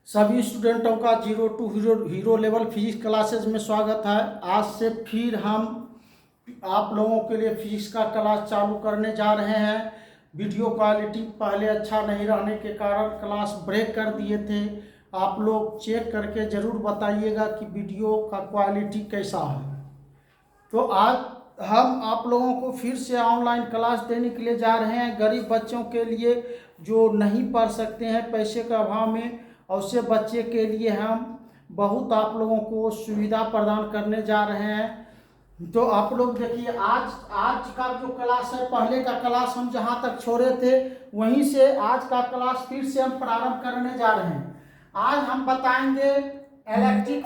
सभी स्टूडेंटों का zero to hero level physics classes में स्वागत है। आज से फिर हम आप लोगों के लिए फिजिक्स का क्लास चालू करने जा रहे हैं। वीडियो क्वालिटी पहले अच्छा नहीं रहने के कारण क्लास ब्रेक कर दिए थे। आप लोग चेक करके ज़रूर बताइएगा कि वीडियो का क्वालिटी कैसा है। तो आज हम आप लोगों को फिर से ऑनलाइन क्लास देने के लिए जा रहे हैं। गरीब बच्चों के लिए जो नहीं पढ़ सकते हैं पैसे के अभाव में, और उससे बच्चे के लिए हम बहुत आप लोगों को सुविधा प्रदान करने जा रहे हैं। तो आप लोग देखिए, आज का जो क्लास है, पहले का क्लास हम जहां तक छोड़े थे वहीं से आज का क्लास फिर से हम प्रारंभ करने जा रहे हैं। आज हम बताएंगे इलेक्ट्रिक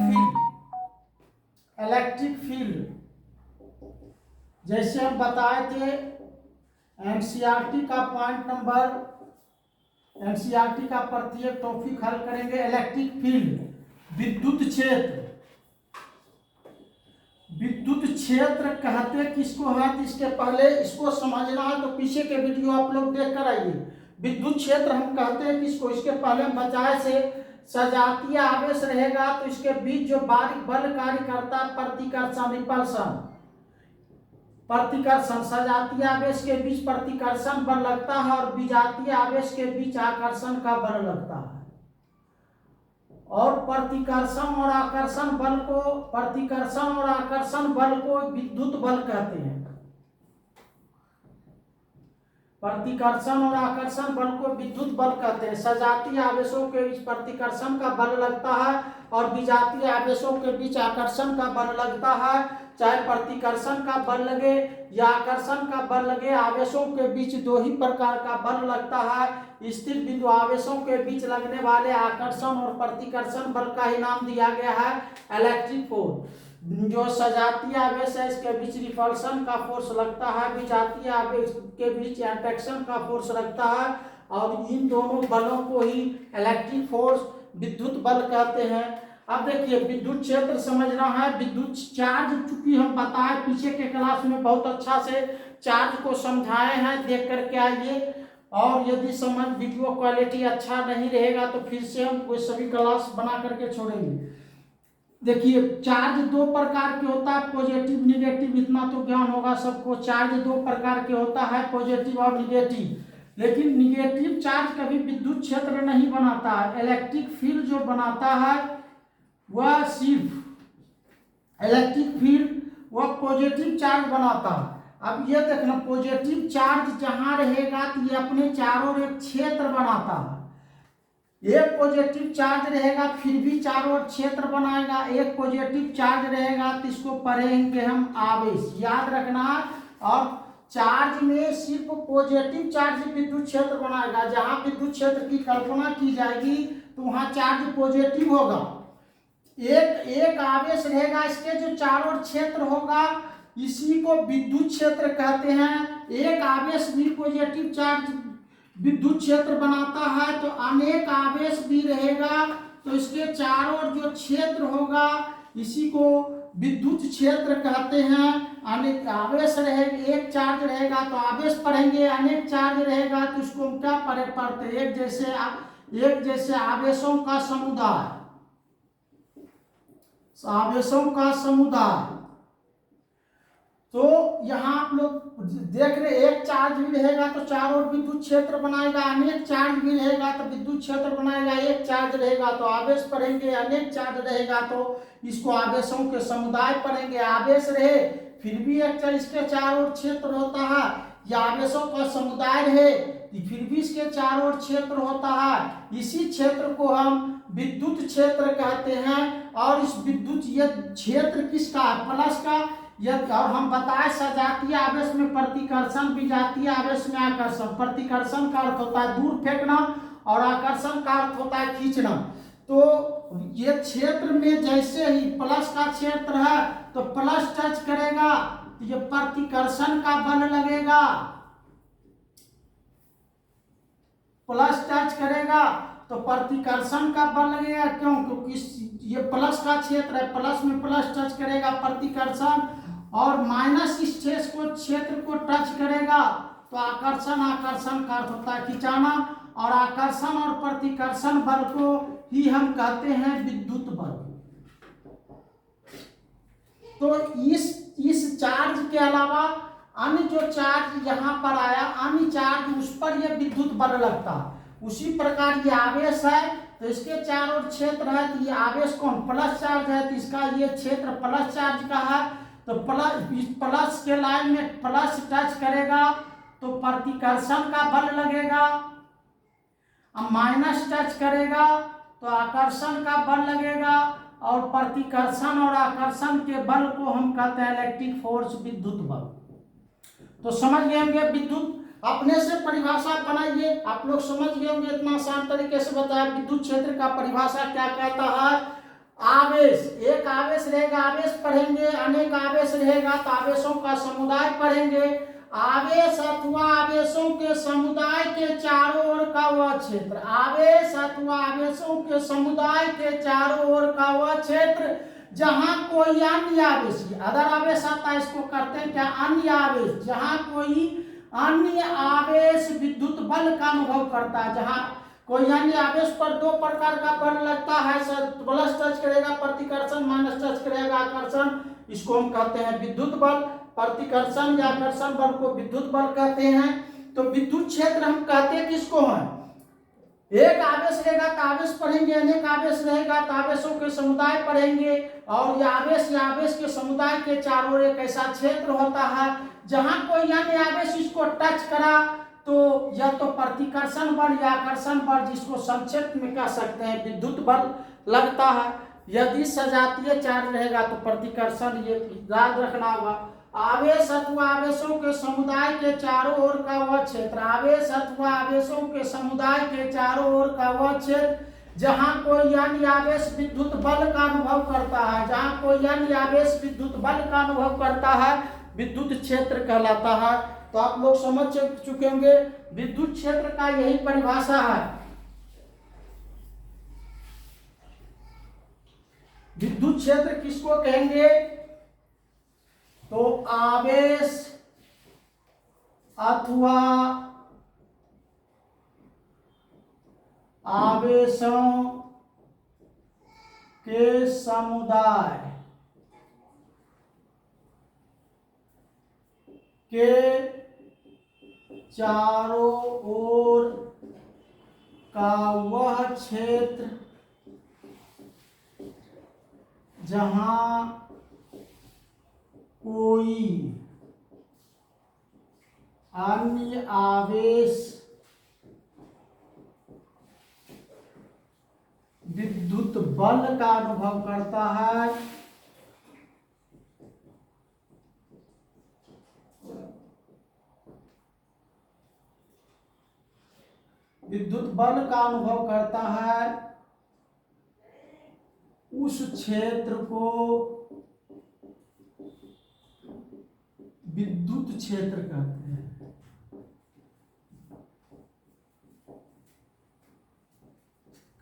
फील्ड जैसे हम बताए थे। एनसीईआरटी का पॉइंट नंबर, एनसीईआरटी का प्रत्येक टॉपिक हल करेंगे। इलेक्ट्रिक फील्ड, विद्युत क्षेत्र। विद्युत क्षेत्र कहते किसको है? तो इसके पहले इसको समझना है तो पीछे के वीडियो आप लोग देख कर आइए। विद्युत क्षेत्र हम कहते हैं किसको? इसके पहले हम बचाए से सजातीय आवेश रहेगा तो इसके बीच जो बारीक बल कार्य करता है, प्रतिकर्षण, रिपल्शन। प्रतिकर्षण, सजातीय आवेश के बीच प्रतिकर्षण बल लगता है और विजातीय आवेश के बीच आकर्षण का बल लगता है। और प्रतिकर्षण और आकर्षण बल को विद्युत बल कहते हैं। प्रतिकर्षण और आकर्षण बल को विद्युत बल कहते हैं। सजातीय आवेशों के बीच प्रतिकर्षण का बल लगता है और विजातीय आवेशों के बीच आकर्षण का बल लगता है। चाहे प्रतिकर्षण का बल लगे या आकर्षण का बल लगे, आवेशों के बीच दो ही प्रकार का बल लगता है। स्थिर बिंदु आवेशों के बीच लगने वाले आकर्षण और प्रतिकर्षण बल का ही नाम दिया गया है इलेक्ट्रिक फोर्स। जो सजातीय आवेश है इसके बीच रिपल्शन का फोर्स लगता है, विजातीय आवेश के बीच अट्रैक्शन का फोर्स लगता है, और इन दोनों बलों को ही इलेक्ट्रिक फोर्स, विद्युत बल कहते हैं। अब देखिए, विद्युत क्षेत्र समझना है। विद्युत चार्ज, चूंकि हम बताए पीछे के क्लास में बहुत अच्छा से चार्ज को समझाए हैं, देख करके आइए। और यदि समझ वीडियो क्वालिटी अच्छा नहीं रहेगा तो फिर से हम कोई सभी क्लास बना करके छोड़ेंगे। देखिए, चार्ज दो प्रकार के होता है, पॉजिटिव निगेटिव। इतना तो ज्ञान होगा सबको। चार्ज दो प्रकार के होता है, पॉजिटिव और निगेटिव। लेकिन निगेटिव चार्ज कभी विद्युत क्षेत्र नहीं बनाता है। इलेक्ट्रिक फील्ड जो बनाता है वह सिर्फ इलेक्ट्रिक फील्ड वह पॉजिटिव चार्ज बनाता है। अब ये देखना, पॉजिटिव चार्ज जहां रहेगा तो ये अपने चारों ओर एक क्षेत्र बनाता है। एक पॉजिटिव चार्ज रहेगा फिर भी चारों ओर क्षेत्र बनाएगा। एक पॉजिटिव चार्ज रहेगा तो इसको पढ़ेंगे हम आवेश, याद रखना। और चार्ज में सिर्फ पॉजिटिव चार्ज विद्युत क्षेत्र बनाएगा। जहां विद्युत क्षेत्र की कल्पना की जाएगी तो वहां चार्ज पॉजिटिव होगा। एक आवेश रहेगा, इसके जो चारों ओर क्षेत्र होगा इसी को विद्युत क्षेत्र कहते हैं। एक आवेश भी पॉजिटिव चार्ज विद्युत क्षेत्र बनाता है, तो अनेक आवेश भी रहेगा तो इसके चारों ओर जो क्षेत्र होगा इसी को विद्युत क्षेत्र कहते हैं। अनेक आवेश रहेगा, एक चार्ज रहेगा तो आवेश पढ़ेंगे, अनेक चार्ज रहेगा तो उसको हम क्या पढ़ते? एक जैसे आवेशों का समुदाय, आवेशों का समुदाय। तो यहाँ आप लोग देख रहे, एक चार्ज भी रहेगा तो चारों ओर विद्युत क्षेत्र बनाएगा। अनेक चार्ज भी रहेगा तो विद्युत क्षेत्र बनाएगा। एक चार्ज रहेगा तो आवेश पढ़ेंगे, अनेक चार्ज रहेगा तो इसको आवेशों के समुदाय पढ़ेंगे। आवेश रहे फिर भी एक इसके चारों ओर क्षेत्र होता है, या आवेशों का समुदाय रहे फिर भी इसके चारों ओर क्षेत्र होता है। इसी क्षेत्र को हम विद्युत क्षेत्र कहते हैं। और इस विद्युत ये क्षेत्र किसका है? प्लस का। और हम बताए सजातीय आवेश में प्रतिकर्षण, विजातीय आवेश में आकर्षण। प्रतिकर्षण का अर्थ होता है दूर फेंकना और आकर्षण का अर्थ होता है खींचना। तो ये क्षेत्र में जैसे ही प्लस का क्षेत्र है तो प्लस टच करेगा तो ये प्रतिकर्षण का बल लगेगा। प्लस टच करेगा तो प्रतिकर्षण का बल लगेगा। क्यों? क्योंकि ये प्लस का क्षेत्र है, प्लस में प्लस टच करेगा प्रतिकर्षण, और माइनस इस क्षेत्र को टच करेगा तो आकर्षण। आकर्षण का अर्थ होता है खिंचाना। और आकर्षण और प्रतिकर्षण बल को ही हम कहते हैं विद्युत बल। तो इस चार्ज के अलावा अन्य जो चार्ज यहाँ पर आया, अन्य चार्ज उस पर यह विद्युत बल लगता। उसी प्रकार ये आवेश है तो इसके चारों ओर क्षेत्र है, तो ये आवेश कौन प्लस चार्ज है, तो इसका ये क्षेत्र प्लस चार्ज का है। तो प्लस के लाइन में प्लस टच करेगा तो प्रतिकर्षण का बल लगेगा, अब माइनस टच करेगा तो आकर्षण का बल लगेगा, और प्रतिकर्षण और आकर्षण के बल को हम कहते हैं इलेक्ट्रिक फोर्स, विद्युत बल। तो समझ गए होंगे विद्युत, अपने से परिभाषा बनाइए, आप लोग समझ गए होंगे, इतना आसान तरीके से बताया। विद्युत क्षेत्र का परिभाषा क्या कहता है, आवेश, एक आवेश रहेगा आवेश पढ़ेंगे, अनेक आवेश रहेगा तो आवेशों का समुदाय पढ़ेंगे। आवेश अथवा आवेशों के समुदाय के चारों ओर का वह क्षेत्र, आवेश अथवा आवेशों के समुदाय के चारों ओर का वह क्षेत्र जहां कोई अन्य आवेश, अदर आवेश आता है, इसको करते हैं क्या, अन्य आवेश, जहां कोई अन्य आवेश विद्युत बल का अनुभव करता है। जहां कोई अन्य आवेश पर दो प्रकार का बल लगता है, प्लस टच करेगा प्रतिकर्षण, माइनस टच करेगा आकर्षण, इसको हम कहते हैं विद्युत बल। प्रतिकर्षण या आकर्षण बल को विद्युत बल कहते हैं। तो विद्युत क्षेत्र हम कहते हैं किसको है, एक आवेश रहेगा तो आवेश पढ़ेंगे, अनेक आवेश रहेगा तो आवेशों के समुदाय पढ़ेंगे, और यह आवेश के समुदाय के चारों ओर एक ऐसा क्षेत्र होता है जहां कोई अन्य आवेश इसको टच करा तो या तो प्रतिकर्षण बल या आकर्षण बल, जिसको संक्षेप में कह सकते हैं विद्युत बल लगता है। यदि सजातीय चार्ज रहेगा तो प्रतिकर्षण, ये याद रखना होगा। आवेश अथवा आवेशों के समुदाय के चारों ओर का वह क्षेत्र, आवेश अथवा आवेशों के समुदाय के चारों ओर का वह क्षेत्र जहां कोई अन्य आवेश विद्युत बल का अनुभव करता है, जहां कोई अन्य आवेश विद्युत बल का अनुभव करता है, विद्युत क्षेत्र कहलाता है। तो आप लोग समझ चुके होंगे विद्युत क्षेत्र का यही परिभाषा है। विद्युत क्षेत्र किसको कहेंगे, तो आवेश अथवा आवेशों के समुदाय के चारों ओर का वह क्षेत्र जहां कोई अन्य आवेश विद्युत बल का अनुभव करता है, विद्युत बल का अनुभव करता है, उस क्षेत्र को विद्युत क्षेत्र कहते हैं।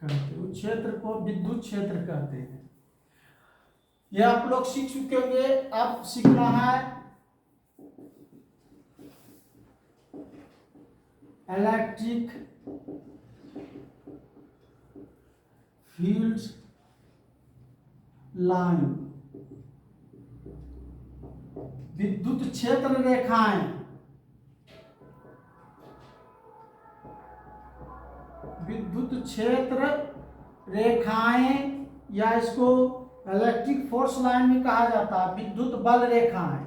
उस क्षेत्र को विद्युत क्षेत्र कहते हैं। यह आप लोग सीख चुके होंगे। अब सीखना है इलेक्ट्रिक फील्ड लाइन, विद्युत क्षेत्र रेखाएं, विद्युत क्षेत्र रेखाएं, या इसको इलेक्ट्रिक फोर्स लाइन भी कहा जाता है, विद्युत बल रेखाएं।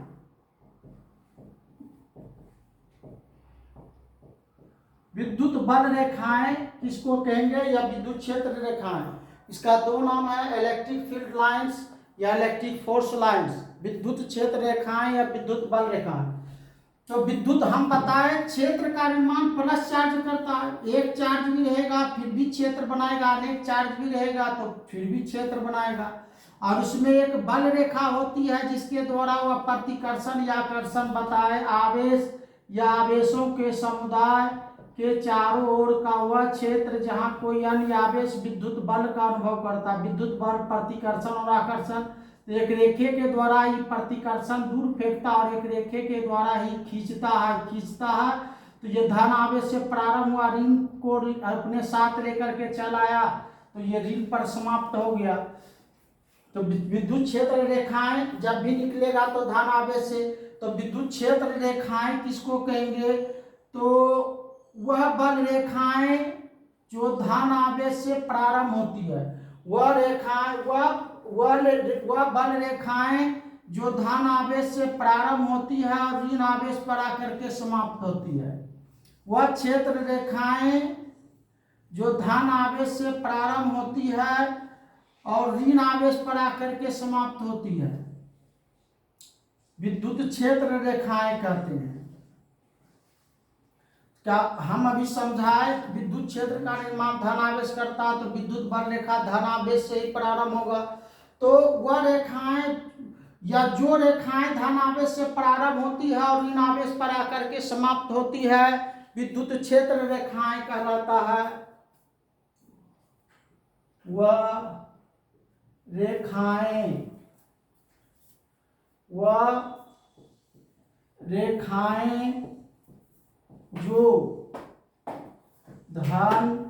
विद्युत बल रेखाएं किसको कहेंगे, या विद्युत क्षेत्र रेखाएं, इसका दो नाम है, इलेक्ट्रिक फील्ड लाइंस या इलेक्ट्रिक फोर्स लाइंस। विद्युत क्षेत्र रेखाएं या विद्युत बल रेखाएं। तो विद्युत हम बताएं क्षेत्र का निर्माण प्लस चार्ज करता है, एक चार्ज भी रहेगा फिर भी क्षेत्र बनाएगा, अनेक चार्ज भी रहेगा तो फिर भी क्षेत्र बनाएगा, और उसमें एक बल रेखा होती है जिसके द्वारा वह प्रतिकर्षण या आकर्षण बताए। आवेश या आवेशों के समुदाय के चारों ओर का वह क्षेत्र जहां कोई अन्य आवेश विद्युत बल का अनुभव करता है। विद्युत बल, प्रतिकर्षण और आकर्षण, तो एक रेखे के द्वारा ही प्रतिकर्षण दूर फेंकता और एक रेखे के द्वारा ही खींचता है। तो ये धन आवेश से प्रारंभ हुआ, रिंग को अपने साथ लेकर के चल आया, तो ये ऋण पर समाप्त हो गया। तो विद्युत क्षेत्र रेखाएं जब भी निकलेगा तो धन आवेश से, तो विद्युत क्षेत्र रेखाएं किसको कहेंगे, तो वह बल रेखाएं जो धन आवेश से प्रारंभ होती है, वह रेखाएं वह बल रेखाएं जो धन आवेश से प्रारंभ होती है और ऋण आवेश पर आकर के समाप्त होती है। वह क्षेत्र रेखाएं जो धन आवेश से प्रारंभ होती है और ऋण आवेश पर आकर के समाप्त होती है, विद्युत क्षेत्र रेखाएं कहते हैं। क्या हम अभी समझाए, विद्युत क्षेत्र का निर्माण धन आवेश करता है, तो विद्युत बल रेखा धन आवेश से ही प्रारंभ होगा। तो वह रेखाएं या जो रेखाएं धन आवेश से प्रारंभ होती है और ऋण आवेश पर आकर के समाप्त होती है, विद्युत क्षेत्र रेखाएं कहलाता है। वह रेखाएं जो धन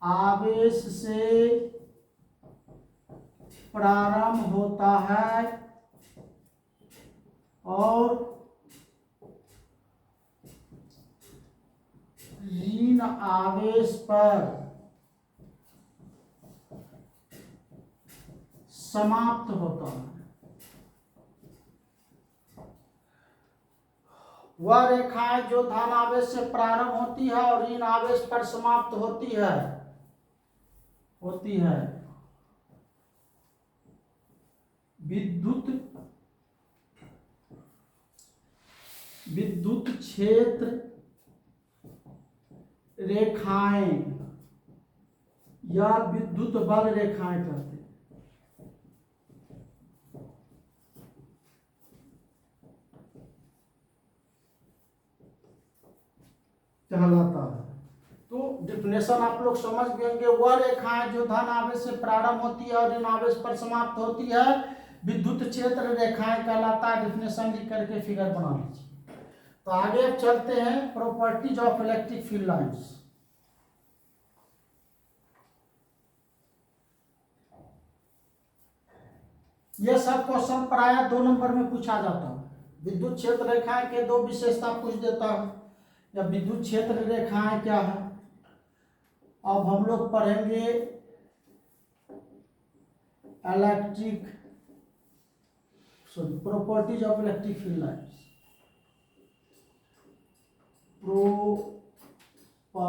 आवेश से प्रारंभ होता है और ऋण आवेश पर समाप्त होता है। वह रेखाएं जो धन आवेश से प्रारंभ होती है और ऋण आवेश पर समाप्त होती है विद्युत क्षेत्र रेखाएं या विद्युत बल रेखाएं कहते हैं। कहलाता है। तो डिफिनेशन आप लोग समझ गए। वह रेखाएं जो धन आवेश से प्रारंभ होती है और ऋण आवेश पर समाप्त होती है, विद्युत क्षेत्र रेखाएं कहलाता है। डिफिनेशन लिख करके फिगर बना लीजिए। तो आगे अब चलते हैं properties of electric field lines. यह सब क्वेश्चन प्रायः 2 नंबर में पूछा जाता है। विद्युत क्षेत्र रेखाएं के 2 विशेषता पूछ देता है, या विद्युत क्षेत्र रेखाएं क्या है। अब हम लोग पढ़ेंगे properties of electric field lines.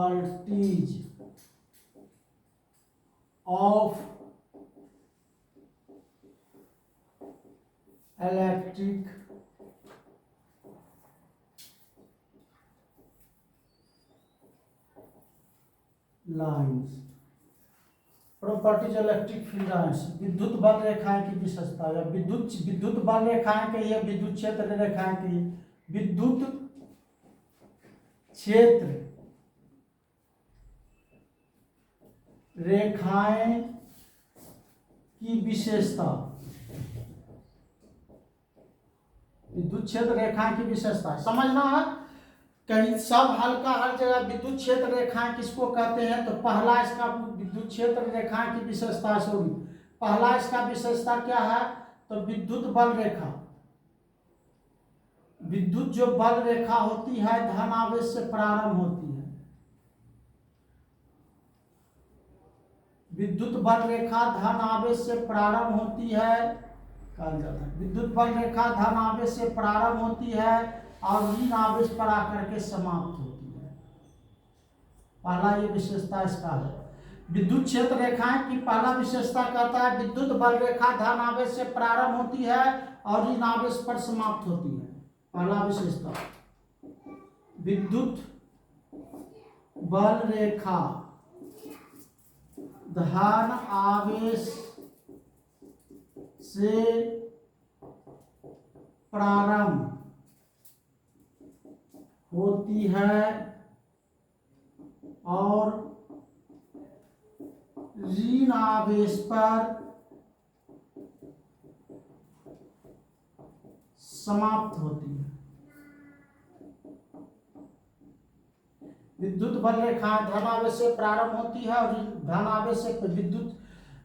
Properties of electric lines. Properties electric field lines, विद्युत बल रेखाएं की विशेषता, या विद्युत बल रेखाएं कहिए, विद्युत क्षेत्र रेखाएं कहिए। विद्युत क्षेत्र रेखाएं की विशेषता, विद्युत क्षेत्र रेखाएं की विशेषता समझना है। कहीं सब हल्का हर जगह विद्युत क्षेत्र रेखाएं किसको कहते हैं, तो पहला इसका विद्युत क्षेत्र रेखाएं की विशेषता, पहला इसका विशेषता क्या है, तो विद्युत बल रेखा। विद्युत जो बल रेखा होती है धन आवेश से प्रारंभ होती है। विद्युत बल रेखा धन आवेश से प्रारंभ होती है, कहा जाता है विद्युत बल रेखा धन आवेश से प्रारंभ होती है और ऋण आवेश पर आकर के समाप्त होती है। पहला ये विशेषता इसका है। विद्युत क्षेत्र रेखाएं की पहला विशेषता कहता है विद्युत बल रेखा धन आवेश से प्रारंभ होती है और ऋण आवेश पर समाप्त होती है। पहला विशेषता, विद्युत बल रेखा धन आवेश से प्रारंभ होती है और ऋण आवेश पर समाप्त होती है। विद्युत बल रेखाएं धनावेश से प्रारंभ होती है और धनावेश से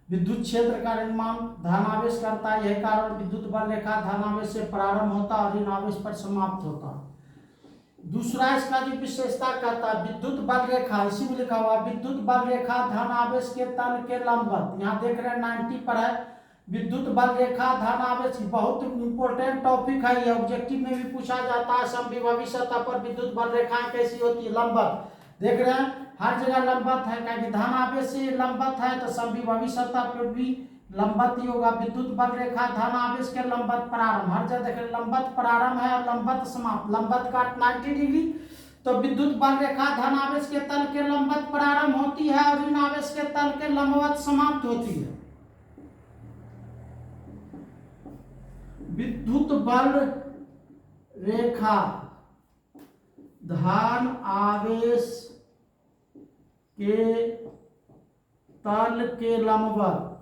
विद्युत क्षेत्र का निर्माण धनावेश करता है। यही कारण विद्युत बल रेखा धनावेश से प्रारंभ होता है और ऋणावेश पर समाप्त होता है। दूसरा इसका जो विशेषता कहता है विद्युत बल रेखा, इसी में लिखा हुआ विद्युत बल रेखा धनावेश के तल के लंबवत, यहाँ देख रहे हैं 90 पर है। विद्युत बल रेखा धनावेश बहुत इंपॉर्टेंट टॉपिक है, ये ऑब्जेक्टिव में भी पूछा जाता है। समविभवी सतह पर विद्युत बल रेखाएं कैसी होती है, लंबवत। देख रहे हैं हर जगह लंबवत है, क्योंकि धनावेश से लंबवत है तो समविभवी सतह पर भी लंबवत ही होगा। विद्युत बल रेखा धनावेश के लंबवत प्रारंभ, हर जगह देख लंबवत प्रारंभ है और लंबवत समाप्त। लंबवत का 90 डिग्री, तो विद्युत बल रेखा धनावेश के तल के लंबवत प्रारंभ होती है और ऋणावेश के तल के लंबवत समाप्त होती है। विद्युत बल रेखा धन आवेश के तल के लंबवत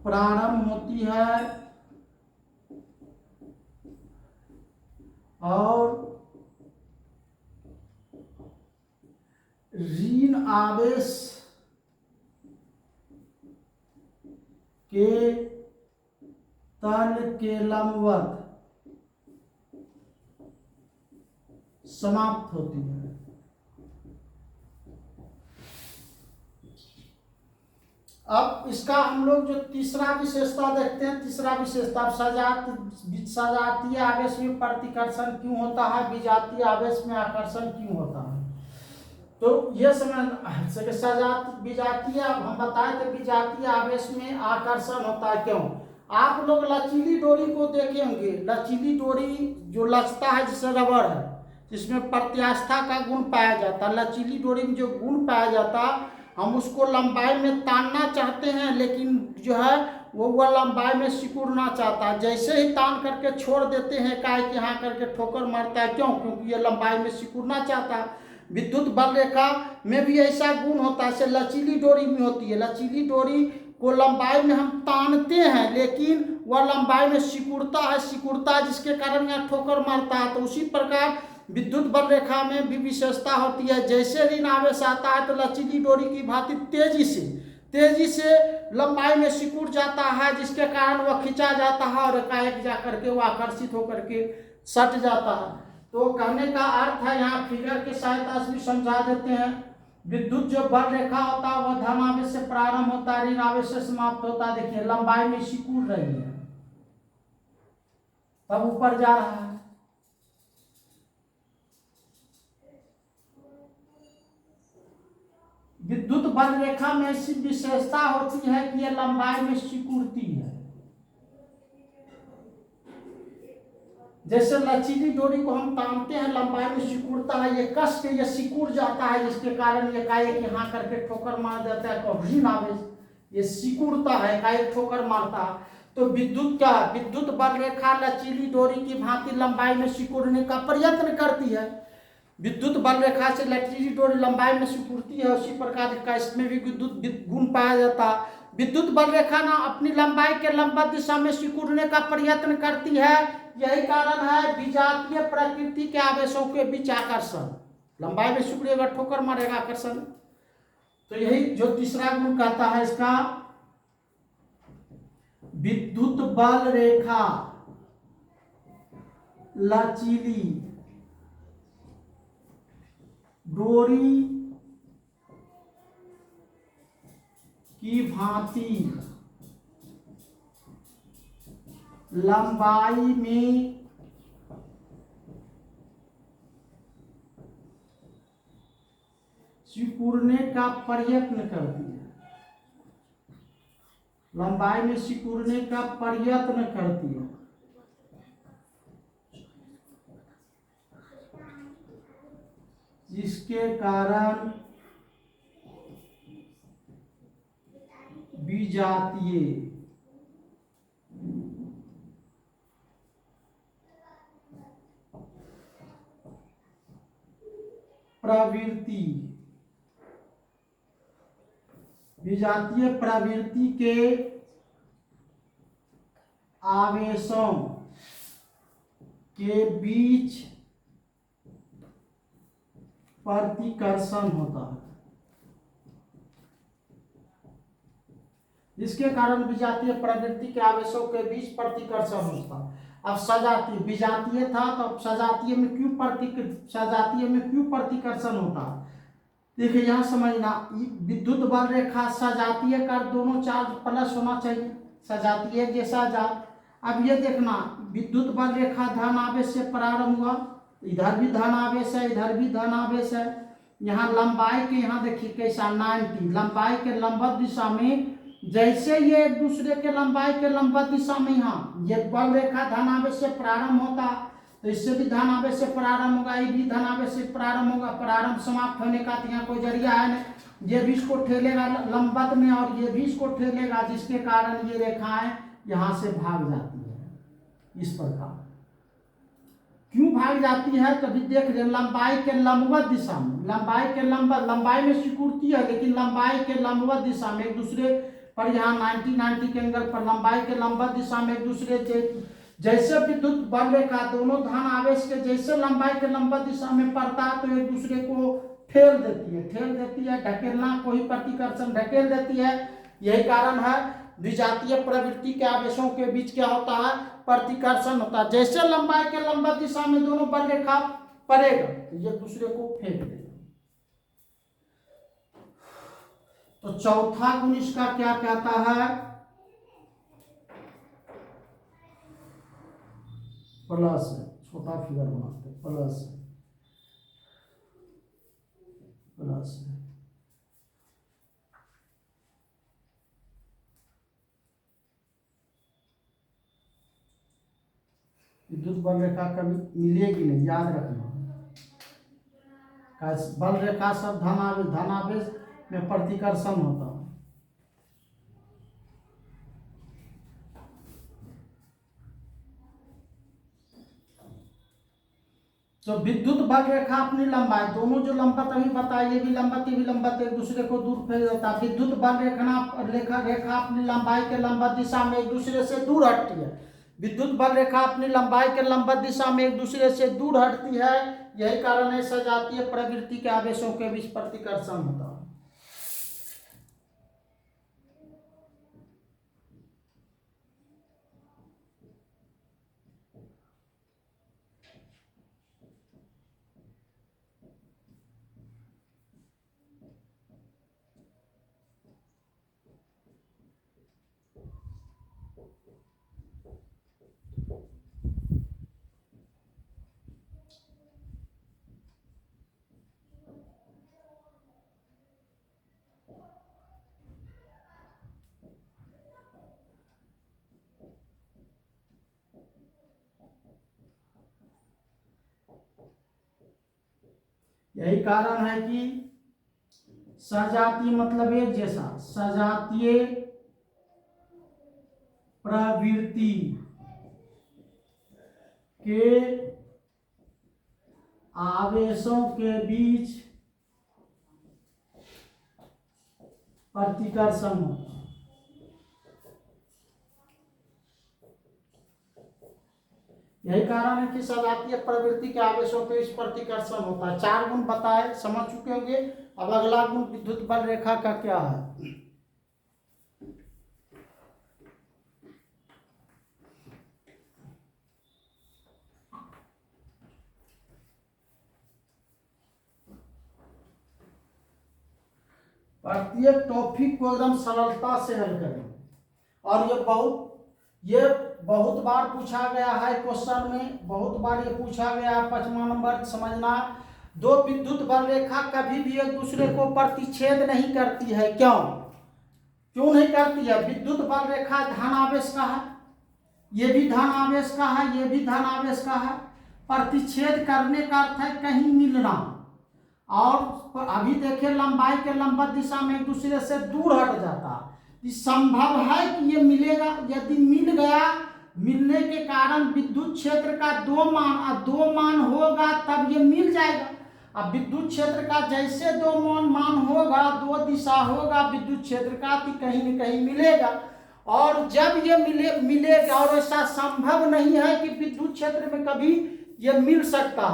प्रारंभ होती है और ऋण आवेश के तल के लंबवत समाप्त होती है। अब इसका हम लोग जो तीसरा विशेषता देखते हैं, तीसरा विशेषता सजातीय आवेश में प्रतिकर्षण क्यों होता है, विजातीय आवेश में आकर्षण क्यों होता है। तो ये समझ विजातीय, हम बताए थे विजातीय आवेश में आकर्षण होता है क्यों। आप लोग लचीली डोरी को देखेंगे, लचीली डोरी जो लचता है जैसे रबड़ है, जिसमें प्रत्यास्था का गुण पाया जाता है। लचीली डोरी में जो गुण पाया जाता है, हम उसको लंबाई में तानना चाहते हैं, लेकिन जो है वो लंबाई में सिकुड़ना चाहता है। जैसे ही तान करके छोड़ देते हैं, काय कि यहाँ करके ठोकर मारता है, क्यों, क्योंकि ये लंबाई में सिकुड़ना चाहता है। विद्युत बल रेखा में भी ऐसा गुण होता है, जैसे लचीली डोरी में होती है। लचीली डोरी को लंबाई में हम तानते हैं, लेकिन वह लंबाई में सिकुड़ता है, जिसके कारण यहाँ ठोकर मारता है। तो उसी प्रकार विद्युत बल रेखा में भी विशेषता होती है। जैसे ऋण आवेश आता है तो लचीली डोरी की भांति तेजी से लंबाई में सिकुड़ जाता है, जिसके कारण वह खिंचा जाता है और एकाएक जा करके वह आकर्षित होकर के सट जाता है। तो कहने का अर्थ है, यहाँ फिगर की सहायता से भी समझा देते हैं। विद्युत जो बल रेखा होता है वह धन आवेश से प्रारंभ होता है, ऋण आवेश से समाप्त होता है। देखिए लंबाई में सिकुड़ रही है, तब ऊपर जा रहा है। विद्युत बल रेखा में ऐसी विशेषता होती है कि यह लंबाई में सिकुड़ती है। जैसे लचीली डोरी को हम तानते हैं, लंबाई में सिकुड़ता है, ये कस के ये सिकुड़ जाता है, जिसके कारण ये एकाएक यहाँ करके ठोकर मार देता है। तो ऋण आवेश ये सिकुड़ता है, एकाएक ठोकर मारता है। तो विद्युत बल रेखा लचीली डोरी की भांति लंबाई में सिकुड़ने का प्रयत्न करती है। विद्युत बल रेखा से लचीली डोरी लंबाई में सिकुड़ती है, उसी प्रकार का इसमें भी विद्युत गुण पाया जाता है। विद्युत बल रेखा ना अपनी लंबाई के लंबवत दिशा में सिकुड़ने का प्रयत्न करती है। यही कारण है विजातीय प्रकृति के आवेशों के बीच आकर्षण। लंबाई में सिकुड़ेगा, ठोकर मारेगा, आकर्षण। तो यही जो तीसरा गुण कहता है इसका, विद्युत बल रेखा लचीली डोरी की भांति लंबाई में सिकुड़ने का प्रयत्न करती है, लंबाई में सिकुड़ने का प्रयत्न करती है। जिसके कारण विजातीय प्रवृत्ति के आवेशों के बीच प्रतिकर्षण होता है, जिसके कारण विजातीय प्रवृत्ति के आवेशों के बीच प्रतिकर्षण होता है। अब सजातीय, विजातीय था तो अब सजातीय में क्यों प्रतिकर्षण होता है? देखिए यहाँ समझना, विद्युत बल रेखा सजातीय का दोनों चार्ज प्लस होना चाहिए, सजातीय जैसा जात। अब ये देखना, विद्युत बल रेखा धन आवेश से प्रारंभ हुआ, इधर भी धन आवेश है, इधर भी धन आवेश है। यहाँ लंबाई के, यहाँ देखिए कैसा 90, लंबाई के लंबवत दिशा में, जैसे ये एक दूसरे के लंबाई के लंबवत दिशा में, यहाँ ये बल रेखा धन आवेश से प्रारंभ होता, तो इससे भी धन आवेश से प्रारंभ होगा, ये भी धन आवेश से प्रारंभ होगा। प्रारंभ समाप्त होने का तो यहाँ कोई जरिया है नहीं, ये भी इसको ठेलेगा लंबवत में और ये भी इसको ठेलेगा, जिसके कारण ये रेखाएं यहाँ से भाग जाती है। इस प्रकार क्यों भाग जाती है? तो भी देख रहे, लंबाई के लंबवत दिशा में, लंबाई में सिकुड़ती है, लेकिन लंबाई के लंबवत दिशा में एक दूसरे पर, यहाँ 90 के एंगल पर लंबाई के लंबवत दिशा में एक दूसरे से, जैसे विद्युत बल रेखा दोनों धन आवेश के जैसे लंबाई के लंबवत दिशा में पड़ता है तो एक दूसरे को ठेल देती है, ढकेलना को ही प्रतिकर्षण ढकेल देती है। यही कारण है विजातीय प्रवृत्ति के आवेशों के बीच क्या होता है? प्रतिकर्षण होता है। जैसे लंबाई के लंबवत दिशा में दोनों बल रेखा पड़ेगा तो एक दूसरे को फेंक देगा। तो चौथा गुण इसका क्या कहता है? प्लस है, छोटा फिगर बनाते, प्लस है। विद्युत बल रेखा कभी मिलेगी नहीं, याद रखना। बल रेखा सब धन आवेश में प्रतिकर्षण होता है। तो विद्युत बल रेखा अपनी लंबाई, दोनों जो लंबवत अभी बताया, ये भी लंबवत एक दूसरे को दूर फेंक देता है। विद्युत बल रेखा अपनी लंबाई के लंबवत दिशा में एक दूसरे से दूर हटती है। विद्युत बल रेखा अपनी लंबाई के लंबवत दिशा में एक दूसरे से दूर हटती है। यही कारण है सजातीय प्रवृत्ति के आवेशों के बीच प्रतिकर्षण होता है। यही कारण है कि सजातीय मतलब एक जैसा, सजातीय प्रवृत्ति के आवेशों के बीच प्रतिकर्षण होता है। यही कारण है कि सजातीय प्रवृत्ति के आवेशों पे इस प्रतिकर्षण होता है। 4 गुण बताए, समझ चुके होंगे। अब अगला गुण विद्युत बल रेखा का क्या है? प्रत्येक टॉपिक को एकदम सरलता से हल करें। और ये बहुत बार पूछा गया है क्वेश्चन में, बहुत बार ये पूछा गया है। 5वां नंबर समझना, दो विद्युत बल रेखा कभी भी एक दूसरे को प्रतिच्छेद नहीं करती है। क्यों नहीं करती है? विद्युत बल रेखा धन आवेश का है, ये भी धन आवेश का है, ये भी धन आवेश का है। प्रतिच्छेद करने का अर्थ है कहीं मिलना। और अभी देखिए लंबाई के लंबवत दिशा में एक दूसरे से दूर हट जाता। संभव है कि ये मिलेगा। यदि मिल गया, मिलने के कारण विद्युत क्षेत्र का दो मान होगा तब ये मिल जाएगा। अब विद्युत क्षेत्र का जैसे दो मान होगा, दो दिशा होगा विद्युत क्षेत्र का, तो कहीं न कहीं मिलेगा। और जब ये मिलेगा, और ऐसा संभव नहीं है कि विद्युत क्षेत्र में कभी ये मिल सकता,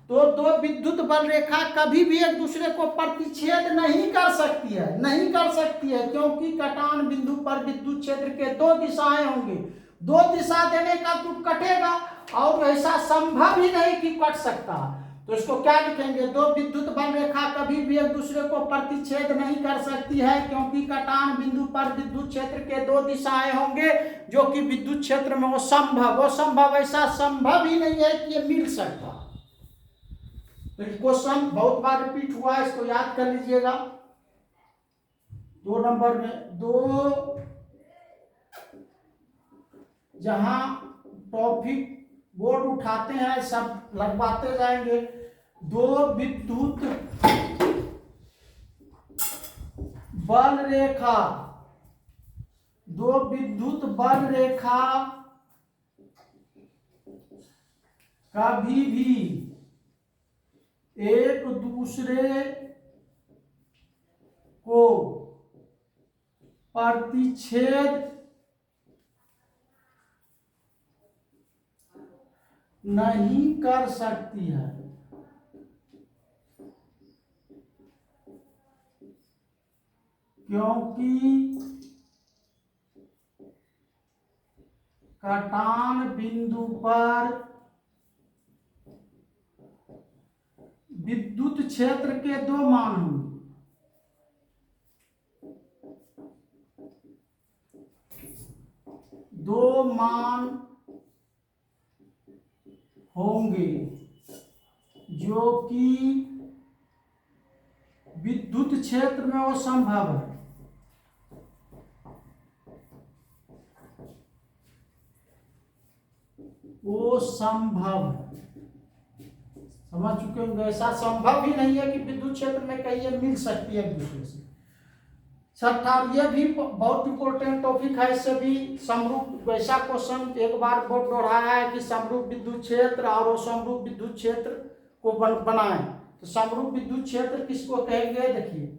तो दो विद्युत बल रेखा कभी भी एक दूसरे को प्रतिच्छेद नहीं कर सकती है, क्योंकि कटान बिंदु पर विद्युत क्षेत्र के दो दिशाएं होंगे, दो दिशा देने का तो कटेगा, और ऐसा संभव ही नहीं कि कट सकता। तो इसको क्या लिखेंगे, दो विद्युत बल रेखा कभी भी एक दूसरे को प्रतिच्छेद नहीं कर सकती है, क्योंकि कटान बिंदु पर विद्युत क्षेत्र के दो दिशाएं होंगे, जो कि विद्युत क्षेत्र में वो संभव ऐसा संभव ही नहीं है कि ये मिल सकता। तो क्वेश्चन बहुत बार रिपीट हुआ है, इसको याद कर लीजिएगा। 2 नंबर में, दो जहां टॉपिक बोर्ड उठाते हैं सब लगवाते जाएंगे। दो विद्युत बल रेखा, दो विद्युत बल रेखा कभी भी एक दूसरे को प्रतिच्छेद नहीं कर सकती है, क्योंकि कटान बिंदु पर विद्युत क्षेत्र के दो मान होंगे, दो मान होंगे जो कि विद्युत क्षेत्र में वो संभव है। वो संभव है, समझ चुके होंगे। ऐसा संभव ही नहीं है कि विद्युत क्षेत्र में कहीं ये मिल सकती है एक दूसरे से। छठा, ये भी बहुत इंपॉर्टेंट टॉपिक है, इससे भी समरूप वैसा क्वेश्चन एक बार बहुत दोहराया है कि समरूप विद्युत क्षेत्र और समरूप विद्युत क्षेत्र को बनाएं। तो समरूप विद्युत क्षेत्र किसको कहेंगे, देखिए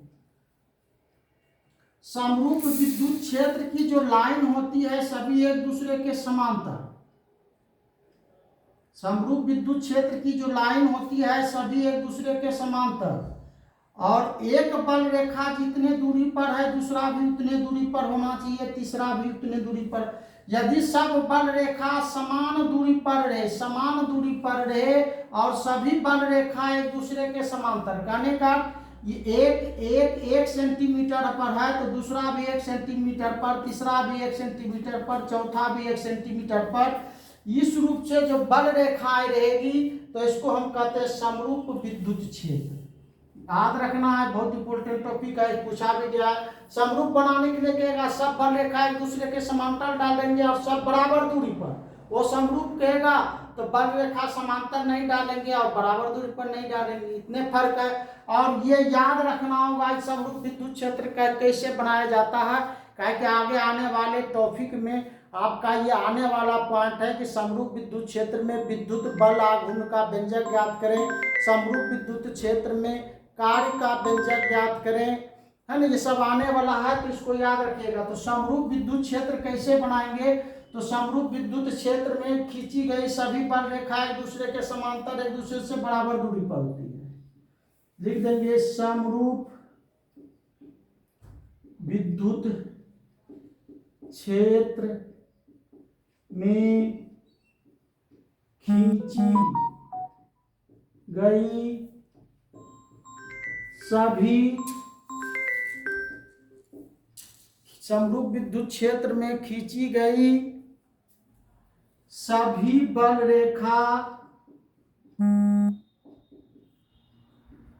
समरूप विद्युत क्षेत्र की जो लाइन होती है सभी एक दूसरे के समांतर, समरूप विद्युत क्षेत्र की जो लाइन होती है सभी एक दूसरे के समांतर, और एक बल रेखा जितने दूरी पर है दूसरा भी उतने दूरी पर होना चाहिए, तीसरा भी उतने दूरी पर। यदि सब बल रेखा समान दूरी पर रहे और सभी बल रेखा एक दूसरे के समांतर, कहने का ये एक सेंटीमीटर पर है तो दूसरा भी 1 सेंटीमीटर पर, तीसरा भी 1 सेंटीमीटर पर, चौथा भी 1 सेंटीमीटर पर, इस रूप से जो बल रेखाएं रहेगी तो इसको हम कहते हैं समरूप विद्युत क्षेत्र। याद रखना है, बहुत इंपॉर्टेंट टॉपिक है, पूछा भी गया है। समरूप बनाने के लिए कहेगा सब बल रेखा एक दूसरे के समांतर डालेंगे और सब बराबर दूरी पर, वो समरूप कहेगा तो बल रेखा समांतर नहीं डालेंगे और बराबर दूरी पर नहीं डालेंगे, इतने फर्क है। और ये याद रखना होगा समरूप विद्युत क्षेत्र का कैसे बनाया जाता है, क्या कि आगे आने वाले टॉपिक में आपका ये आने वाला पॉइंट है कि समरूप विद्युत क्षेत्र में विद्युत बल आघूर्ण का व्यंजक ज्ञात करें, समरूप विद्युत क्षेत्र में कार्य का व्यंजक ज्ञात करें, है ना, ये सब आने वाला है, तो इसको याद रखिएगा। तो समरूप विद्युत क्षेत्र कैसे बनाएंगे, तो समरूप विद्युत क्षेत्र में खींची गई सभी बल रेखा एक दूसरे के समांतर एक दूसरे से बराबर दूरी पर होती है। लिख देंगे समरूप विद्युत क्षेत्र में खींची गई सभी समरूप विद्युत क्षेत्र में खींची गई सभी बल रेखा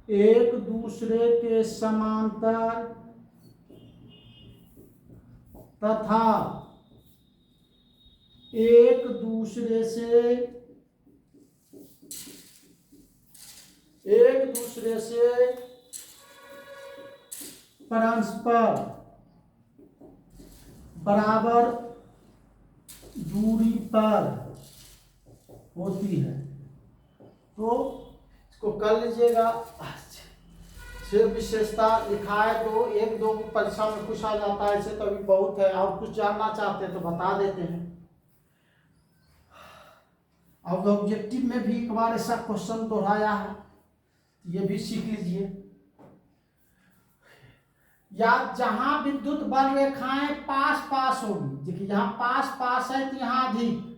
एक दूसरे के समांतर तथा एक दूसरे से परस्पर बराबर दूरी पर होती है। तो इसको कर लीजिएगा, से विशेषता लिखा है, तो एक दो परीक्षा में पूछा जाता है, ऐसे तो अभी बहुत है। और कुछ जानना चाहते हैं तो बता देते हैं। अब ऑब्जेक्टिव में भी एक बार ऐसा क्वेश्चन दोहराया है, ये भी सीख लीजिए। या जहां विद्युत बल रेखाएं पास पास होगी, देखिए यहाँ पास पास है तो यहाँ अधिक,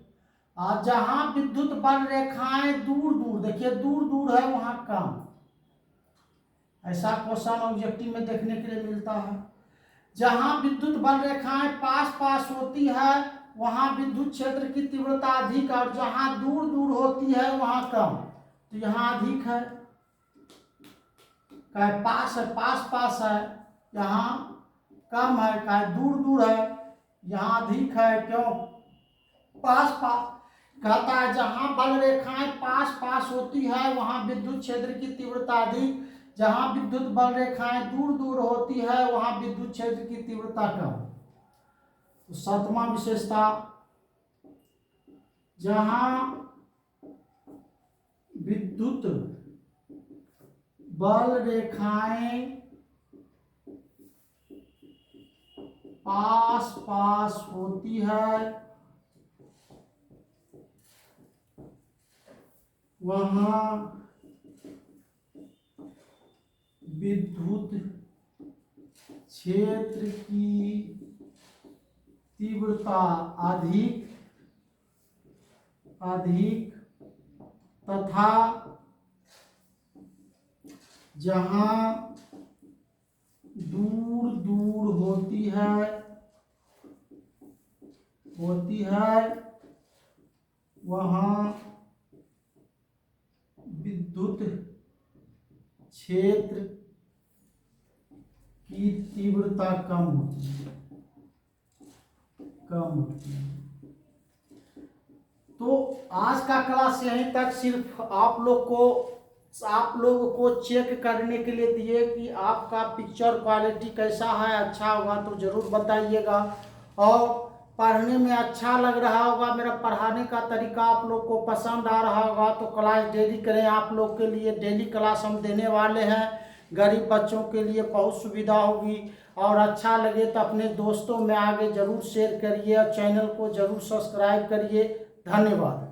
और जहां विद्युत बल रेखाएं दूर दूर, देखिए दूर दूर है वहां कम। ऐसा क्वेश्चन ऑब्जेक्टिव में देखने के लिए मिलता है। जहां विद्युत बल रेखाएं पास पास होती है वहां विद्युत क्षेत्र की तीव्रता अधिक, और जहां दूर दूर होती है वहां कम। तो यहाँ अधिक है, कहे पास है, पास पास है, यहाँ कम है, कहे दूर दूर है, यहाँ अधिक है। क्यों? पास पास कहता है जहां बल रेखाएं पास पास होती है वहां विद्युत क्षेत्र की तीव्रता अधिक, जहां विद्युत बल रेखाएं दूर दूर होती है वहां विद्युत क्षेत्र की तीव्रता कम। तो सातवां विशेषता, जहां विद्युत बल रेखाएं पास पास होती है वहां विद्युत क्षेत्र की तीव्रता अधिक तथा जहां दूर दूर होती है वहां विद्युत क्षेत्र की तीव्रता कम होती है। तो आज का क्लास यहीं तक, सिर्फ आप लोगों को चेक करने के लिए दिए कि आपका पिक्चर क्वालिटी कैसा है। अच्छा होगा तो जरूर बताइएगा, और पढ़ने में अच्छा लग रहा होगा, मेरा पढ़ाने का तरीका आप लोग को पसंद आ रहा होगा तो क्लास डेली करें। आप लोग के लिए डेली क्लास हम देने वाले हैं, गरीब बच्चों के लिए बहुत सुविधा होगी। और अच्छा लगे तो अपने दोस्तों में आगे जरूर शेयर करिए और चैनल को जरूर सब्सक्राइब करिए। धन्यवाद।